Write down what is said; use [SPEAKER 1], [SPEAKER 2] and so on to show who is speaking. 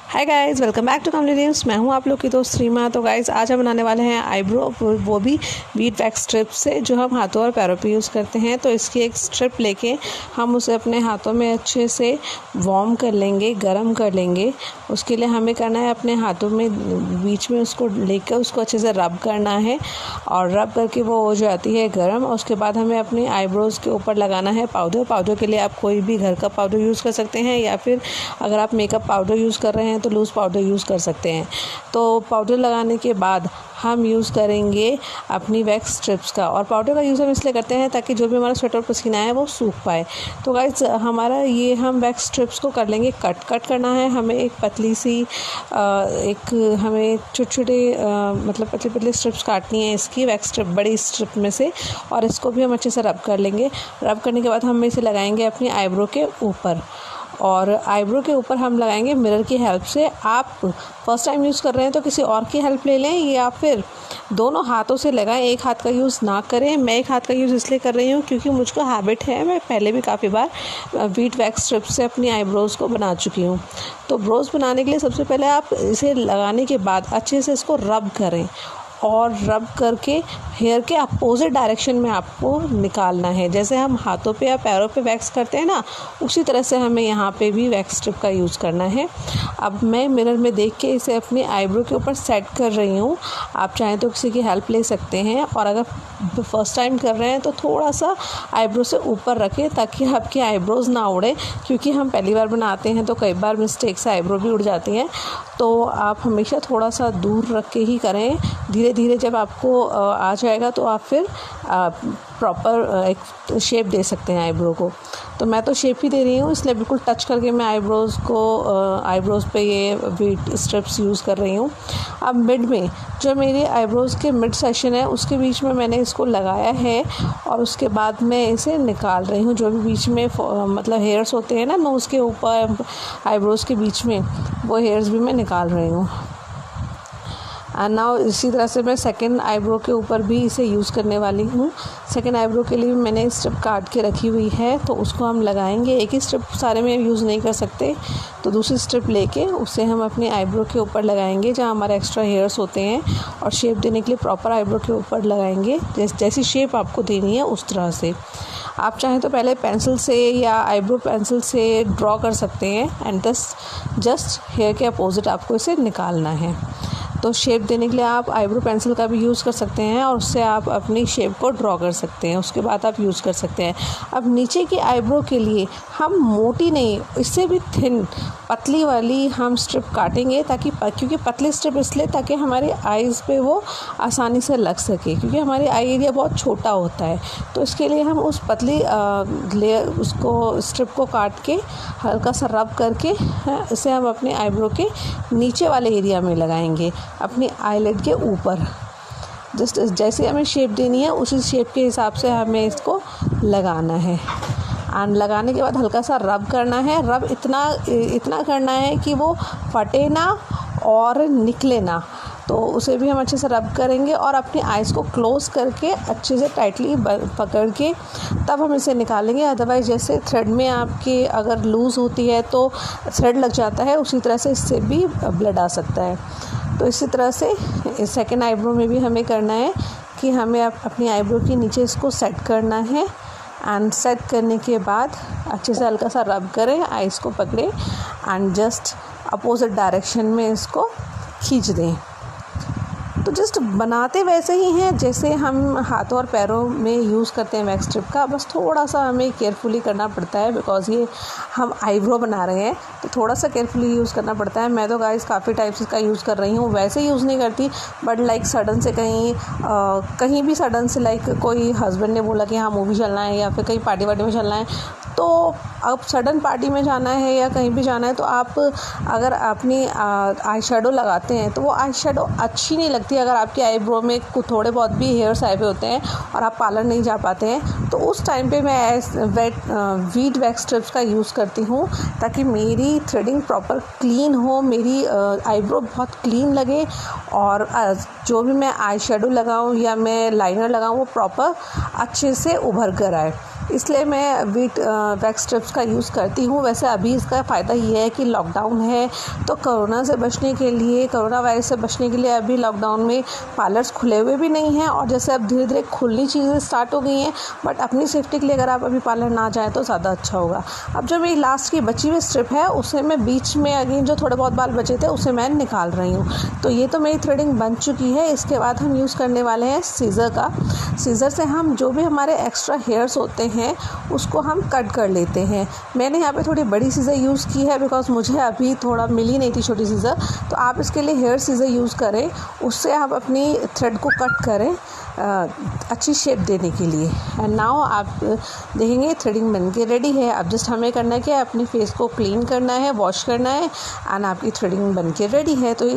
[SPEAKER 1] Hi guys, welcome back to Kamli dreams. मैं हूं आप लोग की दोस्त रीमा। तो गाइस आज हम बनाने वाले हैं आईब्रो, वो भी बीट वैक्स स्ट्रिप से, जो हम हाथों और पैरों पे यूज़ करते हैं। तो इसकी एक स्ट्रिप लेके हम उसे अपने हाथों में अच्छे से वार्म कर लेंगे, गरम कर लेंगे। उसके लिए हमें करना है अपने हाथों में बीच में उसको लेकर उसको अच्छे से रब करना है, और रब करके वो हो जाती है गरम। और उसके बाद हमें अपनी आईब्रोज़ के ऊपर लगाना है पाउडर के लिए आप कोई भी घर का पाउडर यूज़ कर सकते हैं, या फिर अगर आप मेकअप पाउडर यूज़ कर रहे हैं तो लूज़ पाउडर यूज़ कर सकते हैं। तो पाउडर लगाने के बाद हम यूज़ करेंगे अपनी वैक्स स्ट्रिप्स का। और पाउडर का यूज़ हम इसलिए करते हैं ताकि जो भी हमारा स्वेट और पसीना है वो सूख पाए। तो गाइस हमारा ये हम वैक्स स्ट्रिप्स को कर लेंगे कट करना है। हमें एक पतली सी हमें छोटे मतलब पतली स्ट्रिप्स काटनी है इसकी, वैक्स स्ट्रिप बड़ी स्ट्रिप में से। और इसको भी हम अच्छे से रब कर लेंगे। रब करने के बाद हम इसे लगाएंगे अपनी आईब्रो के ऊपर, और आईब्रो के ऊपर हम लगाएंगे मिरर की हेल्प से। आप फर्स्ट टाइम यूज़ कर रहे हैं तो किसी और की हेल्प ले लें, या फिर दोनों हाथों से लगाएं, एक हाथ का यूज़ ना करें। मैं एक हाथ का यूज़ इसलिए कर रही हूँ क्योंकि मुझको हैबिट है, मैं पहले भी काफ़ी बार बीट वैक्स स्ट्रिप से अपनी आईब्रोज़ को बना चुकी हूँ। तो ब्रोज़ बनाने के लिए सबसे पहले आप इसे लगाने के बाद अच्छे से इसको रब करें, और रब करके हेयर के अपोजिट डायरेक्शन में आपको निकालना है। जैसे हम हाथों पे या पैरों पे वैक्स करते हैं ना, उसी तरह से हमें यहाँ पे भी वैक्स स्ट्रिप का यूज़ करना है। अब मैं मिरर में देख के इसे अपनी आईब्रो के ऊपर सेट कर रही हूँ। आप चाहें तो किसी की हेल्प ले सकते हैं, और अगर फर्स्ट टाइम कर रहे हैं तो थोड़ा सा आईब्रो से ऊपर रखें ताकि आपकी आईब्रोज़ ना उड़े, क्योंकि हम पहली बार बनाते हैं तो कई बार मिस्टेक से आईब्रो भी उड़ जाती हैं। तो आप हमेशा थोड़ा सा दूर रख के ही करें। धीरे धीरे जब आपको आ जाएगा तो आप फिर प्रॉपर एक शेप दे सकते हैं आईब्रो को। तो मैं तो शेप ही दे रही हूँ, इसलिए बिल्कुल टच करके मैं आईब्रोज़ पे ये बीट स्ट्रिप्स यूज़ कर रही हूँ। अब मिड में जो मेरी आईब्रोज़ के मिड सेक्शन है उसके बीच में मैंने इसको लगाया है, और उसके बाद मैं इसे निकाल रही हूँ। जो भी बीच में मतलब हेयर्स होते हैं ना नोज़ के ऊपर, आईब्रोज़ के बीच में, वो हेयर्स भी मैं निकाल रही हूँ। एंड नाउ इसी तरह से मैं सेकंड आईब्रो के ऊपर भी इसे यूज़ करने वाली हूँ। सेकंड आईब्रो के लिए मैंने स्ट्रिप काट के रखी हुई है, तो उसको हम लगाएंगे। एक ही स्ट्रिप सारे में यूज़ नहीं कर सकते, तो दूसरी स्ट्रिप लेके उसे हम अपनी आईब्रो के ऊपर लगाएंगे जहाँ हमारे एक्स्ट्रा हेयर्स होते हैं, और शेप देने के लिए प्रॉपर आईब्रो के ऊपर लगाएंगे। जैसी शेप आपको देनी है उस तरह से। आप चाहें तो पहले पेंसिल से या आईब्रो पेंसिल से ड्रॉ कर सकते हैं, एंड जस्ट हेयर के अपोजिट आपको इसे निकालना है। तो शेप देने के लिए आप आईब्रो पेंसिल का भी यूज़ कर सकते हैं, और उससे आप अपनी शेप को ड्रॉ कर सकते हैं। उसके बाद आप यूज़ कर सकते हैं। अब नीचे की आईब्रो के लिए हम मोटी नहीं, इससे भी थिन पतली वाली हम स्ट्रिप काटेंगे, क्योंकि पतली स्ट्रिप इसलिए ताकि हमारी आईज़ पे वो आसानी से लग सके, क्योंकि हमारी आई एरिया बहुत छोटा होता है। तो इसके लिए हम उस पतली लेयर उसको स्ट्रिप को काट के हल्का सा रब करके इसे हम अपने आईब्रो के नीचे वाले एरिया में लगाएंगे, अपनी आईलिड के ऊपर। जस्ट जैसे हमें शेप देनी है उसी शेप के हिसाब से हमें इसको लगाना है। एंड लगाने के बाद हल्का सा रब करना है। रब इतना करना है कि वो फटे ना और निकले ना। तो उसे भी हम अच्छे से रब करेंगे, और अपनी आइज़ को क्लोज़ करके अच्छे से टाइटली पकड़ के तब हम इसे निकालेंगे। अदरवाइज़ जैसे थ्रेड में आपकी अगर लूज़ होती है तो थ्रेड लग जाता है, उसी तरह से इससे भी ब्लड आ सकता है। तो इसी तरह से सेकंड आईब्रो में भी हमें करना है कि हमें अपनी आईब्रो के नीचे इसको सेट करना है। एंड सेट करने के बाद अच्छे से हल्का सा रब करें, आइज़ को पकड़ें, एंड जस्ट अपोजिट डायरेक्शन में इसको खींच दें। तो जस्ट बनाते वैसे ही हैं जैसे हम हाथों और पैरों में यूज़ करते हैं वैक्स स्ट्रिप का, बस थोड़ा सा हमें केयरफुली करना पड़ता है, बिकॉज़ ये हम आईब्रो बना रहे हैं तो थोड़ा सा केयरफुली यूज़ करना पड़ता है। मैं तो गाइस काफ़ी टाइप्स का यूज़ कर रही हूँ, वैसे यूज़ नहीं करती, बट लाइक सडन से कहीं भी सडन से लाइक कोई हस्बैंड ने बोला कि हाँ मूवी चलना है, या फिर कहीं पार्टी वार्टी में चलना है, तो अब सडन पार्टी में जाना है या कहीं भी जाना है, तो आप अगर अपनी आई शेडो लगाते हैं तो वो आई शेडो अच्छी नहीं लगती अगर आपकी आईब्रो में थोड़े बहुत भी हेयर्स आए हुए होते हैं और आप पार्लर नहीं जा पाते हैं। तो उस टाइम पे मैं बीट वैक्स स्ट्रिप्स का यूज़ करती हूँ, ताकि मेरी थ्रेडिंग प्रॉपर क्लीन हो, मेरी आईब्रो बहुत क्लीन लगे, और जो भी मैं आई शेडो लगाऊँ या मैं लाइनर लगाऊँ वो प्रॉपर अच्छे से उभर कर आए। इसलिए मैं वीट वैक्स स्ट्रिप्स का यूज़ करती हूँ। वैसे अभी इसका फ़ायदा ये है कि लॉकडाउन है, तो कोरोना से बचने के लिए, कोरोना वायरस से बचने के लिए अभी लॉकडाउन में पार्लर्स खुले हुए भी नहीं हैं, और जैसे अब धीरे धीरे खुलनी चीज़ें स्टार्ट हो गई हैं। बट अपनी सेफ्टी के लिए अगर आप अभी पार्लर ना जाएँ तो ज़्यादा अच्छा होगा। अब जो मेरी लास्ट की बची हुई स्ट्रिप है, उसे मैं बीच में अगेन जो थोड़े बहुत बाल बचे थे उसे मैं निकाल रही हूँ। तो ये तो मेरी थ्रेडिंग बन चुकी है। इसके बाद हम यूज़ करने वाले हैं सीज़र का। सीज़र से हम जो भी हमारे एक्स्ट्रा हेयर्स होते हैं उसको हम कट कर लेते हैं। मैंने यहाँ पे थोड़ी बड़ी सीज़र यूज़ की है बिकॉज़ मुझे अभी थोड़ा मिली नहीं थी छोटी सीज़र। तो आप इसके लिए हेयर सीज़र यूज़ करें, उससे आप अपनी थ्रेड को कट करें अच्छी शेप देने के लिए। एंड नाउ आप देखेंगे थ्रेडिंग बन के रेडी है। अब जस्ट हमें करना क्या है, अपने फेस को क्लीन करना है, वॉश करना है, एंड आपकी थ्रेडिंग बन के रेडी है। तो